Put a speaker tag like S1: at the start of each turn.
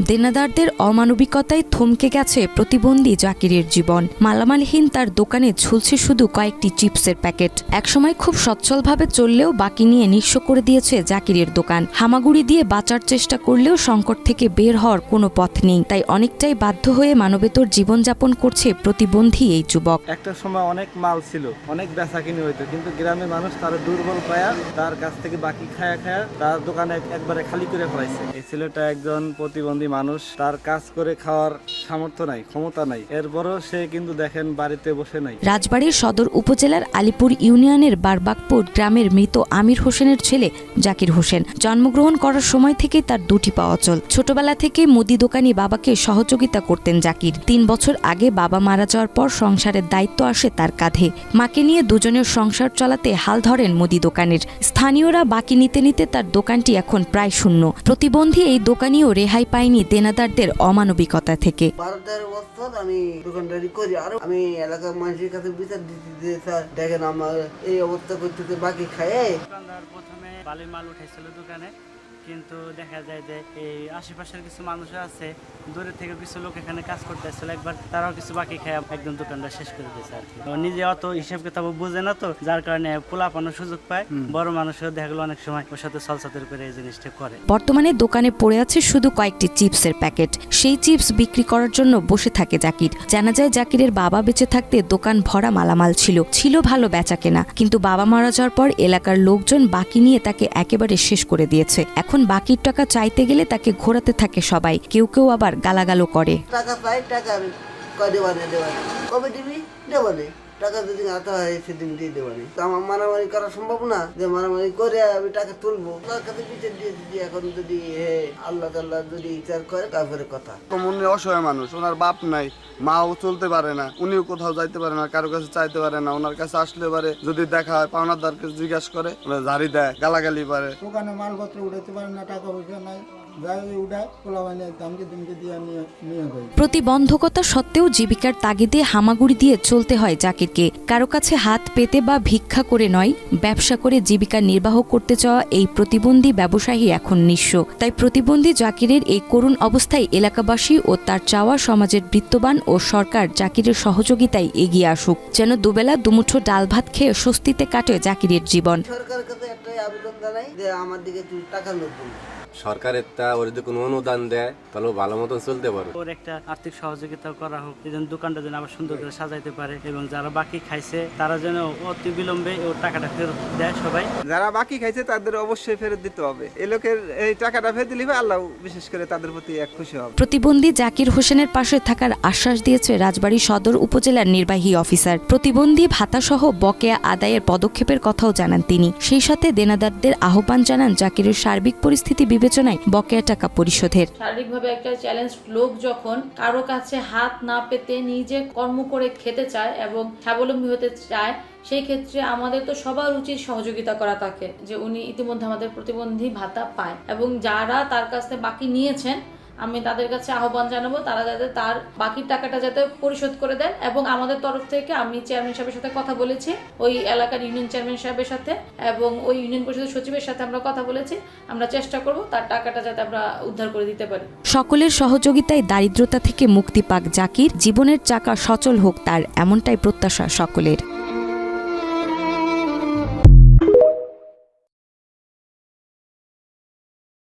S1: দেনাদারদের অমানবিকতায় থমকে গেছে প্রতিবন্ধী জাকিরের জীবন। মালামালহীন তার দোকানে ঝুলছে শুধু কয়েকটি চিপসের প্যাকেট। একসময় খুব সচ্ছলভাবে চললেও বাকি নিয়ে নিঃস্ব করে দিয়েছে জাকিরের দোকান। হামাগুড়ি দিয়ে বাঁচার চেষ্টা করলেও সংকট থেকে বের হওয়ার কোনো পথ নেই। তাই অনেকটাই বাধ্য হয়ে মানবেতর জীবনযাপন করছে প্রতিবন্ধী এই যুবক।
S2: একটা সময় অনেক মাল ছিল, অনেক বেচাকিনি হইতো, কিন্তু গ্রামের মানুষ তার দুর্বল পায়া তার কাছ থেকে বাকি খায়া তার দোকানে একবারে খালি করে ফেলাইছে। এই ছেলেটা একজন প্রতিবন্ধী মানুষ, তার কাজ করে খাওয়ার সামর্থ্য নাই, ক্ষমতা নাই, এরপরও সে কিন্তু দেখেন বাড়িতে বসে নাই।
S1: রাজবাড়ীর সদর উপজেলার আলীপুর ইউনিয়নের বারবাকপুর গ্রামের মৃত আমির হোসেনের ছেলে জাকির হোসেন জন্মগ্রহণ করার সময় থেকে তার দুটি পা অচল। ছোটবেলা থেকে মুদি দোকানি বাবাকে সহযোগিতা করতেন জাকির। 3 বছর আগে বাবা মারা যাওয়ার পর সংসারের দায়িত্ব আসে তার কাঁধে। মাকে নিয়ে দুজনের সংসার চালাতে হাল ধরেন মুদি দোকানের। স্থানীয়রা বাকি নিতে নিতে তার দোকানটি এখন প্রায় শূন্য। প্রতিবন্ধী এই দোকানিও রেহাই পায়নি দেনাদারদের অমানবিকতা থেকে।
S3: 12-13 বছর আমি দোকানদারি করি, আর আমি এলাকার মানুষের কাছে বিচার দিতে স্যার দেখেন আমার এই অবস্থা করতে বাকি খায়।
S4: দোকানদার প্রথমে বালির মাল উঠাইছিল দোকানে, কিন্তু দেখা যায় যে এই আশেপাশের কিছু মানুষ আছে, দূরে থেকে কিছু লোক এখানে কাজ করতে আসছিল, একবার তারাও কিছু বাকি খায় একদম দোকানদার শেষ করে দিয়েছে আর কি। নিজে অত হিসেব কিতাব বুঝে না, তো যার কারণে পোলাপানোর সুযোগ পায়। বড় মানুষও দেখা গেলো অনেক সময় ওর সাথে সলসাতের করে এই জিনিসটা করে।
S1: বর্তমানে দোকানে পড়ে আছে শুধু কয়েকটি চিপসের প্যাকেট। সেই চিপস বিক্রি করার জন্য বসে থাকে জাকির। জানা যায় জাকিরের বাবা বেঁচে থাকতে দোকান ভরা মালামাল ছিল ভালো বেচা কেনা, কিন্তু বাবা মারা যাওয়ার পর এলাকার লোকজন বাকি নিয়ে তাকে একেবারে শেষ করে দিয়েছে। এখন বাকির টাকা চাইতে গেলে তাকে ঘোরাতে থাকে সবাই, কেউ কেউ আবার গালাগালও করে।
S3: টাকা পাই, টাকা দেওয়ানে কবে দিবি দেওয়ানে, টাকা যদি আতা হয় সেদিন দিয়ে দেওয়ানে। তো আমার মারামারি করা সম্ভব না, যে মারামারি করে আমি টাকা তুলবো। তার কাছে বিচার দিয়ে দিদি, এখন যদি আল্লাহ তাল্লাহ যদি বিচার করে তারপরে কথা।
S5: উনি অসহায় মানুষ, ওনার বাপ নাই, মাও চলতে পারে না, উনিও কোথাও যাইতে পারে না, কারো কাছে চাইতে পারে না। ওনার কাছে আসলে পারে যদি দেখা হয় পাওনাদারকে জিজ্ঞাসা করে, ঝাড়ি দেয়, গালাগালি পারে।
S6: দোকানে মালপত্র উঠাতে পারে না, টাকা পয়সা নাই,
S1: প্রতিবন্ধকতা সত্ত্বেও জীবিকার তাগিদে হামাগুড়ি দিয়ে চলতে হয় জাকিরকে। কারো কাছে হাত পেতে বা ভিক্ষা করে নয়, ব্যবসা করে জীবিকা নির্বাহ করতে চাওয়া এই প্রতিবন্ধী ব্যবসায়ী এখন নিঃস্ব। তাই প্রতিবন্ধী জাকিরের এই করুণ অবস্থায় এলাকাবাসী ও তার চাওয়া সমাজের বৃত্তবান ও সরকার জাকিরের সহযোগিতায় এগিয়ে আসুক, যেন দুবেলা দুমুঠো ডাল ভাত খেয়ে স্বস্তিতে কাটে জাকিরের জীবন।
S3: সরকারের কাছে একটাই আবেদন জানাই যে আমার দিকে টাকা লোক
S7: সরকারের ওর যদি কোনো অনুদান দেয় তাহলে ভালো মতন চলতে পারে।
S4: ওর একটা আর্থিক সহযোগিতা করা হোক, যেন দোকানটা যেন আবার সুন্দর করে সাজাইতে পারে, এবং যারা বাকি খাইছে তারা যেন অতি বিলম্বে ওর টাকাটা ফেরত দেয়। সবাই
S2: যারা বাকি খাইছে তাদের অবশ্যই ফেরত দিতে হবে। এই লোকের এই টাকাটা ফেরত দিলে আল্লাহ বিশেষ করে তাদের প্রতি এক খুশি হবে।
S1: প্রতিবন্ধী জাকির হোসেনের পাশে থাকার আশ্বাস দিয়েছে রাজবাড়ী সদর উপজেলার নির্বাহী অফিসার। প্রতিবন্ধী ভাতাসহ বকেয়া আদায়ের পদক্ষেপের কথাও জানান তিনি। সেই সাথে দেনাদারদের আহ্বান জানান জাকিরের সার্বিক পরিস্থিতি বিবেচনায় বকেয়া টাকা পরিশোধের।
S8: শারীরিকভাবে একটা চ্যালেঞ্জ লোক যখন কারো কাছে হাত না পেতে নিজে কর্ম করে খেতে চায় এবং স্বাবলম্বী হতে চায়, সেই ক্ষেত্রে আমাদের তো সবার উচিত সহযোগিতা করা তাকে, যে উনি ইতিমধ্যে আমাদের প্রতিবন্ধী ভাতা পায়, এবং যারা তার কাছ থেকে বাকি নিয়েছেন আমি তাদের কাছে আহ্বান জানাবো তারা যাতে তার বাকির টাকাটা যাতে পরিশোধ করে দেন। এবং আমাদের তরফ থেকে আমি চেয়ারম্যান সাহেবের সাথে কথা বলেছি, ওই এলাকার ইউনিয়ন চেয়ারম্যান সাহেবের সাথে এবং ওই ইউনিয়ন পরিষদের সচিবের সাথে আমরা কথা বলেছি। আমরা চেষ্টা করব তার টাকাটা যাতে আমরা উদ্ধার করে দিতে পারি।
S1: সকলের সহযোগিতায় দারিদ্রতা থেকে মুক্তি পাক জাকির, জীবনের চাকা সচল হোক তার, এমনটাই প্রত্যাশা সকলের।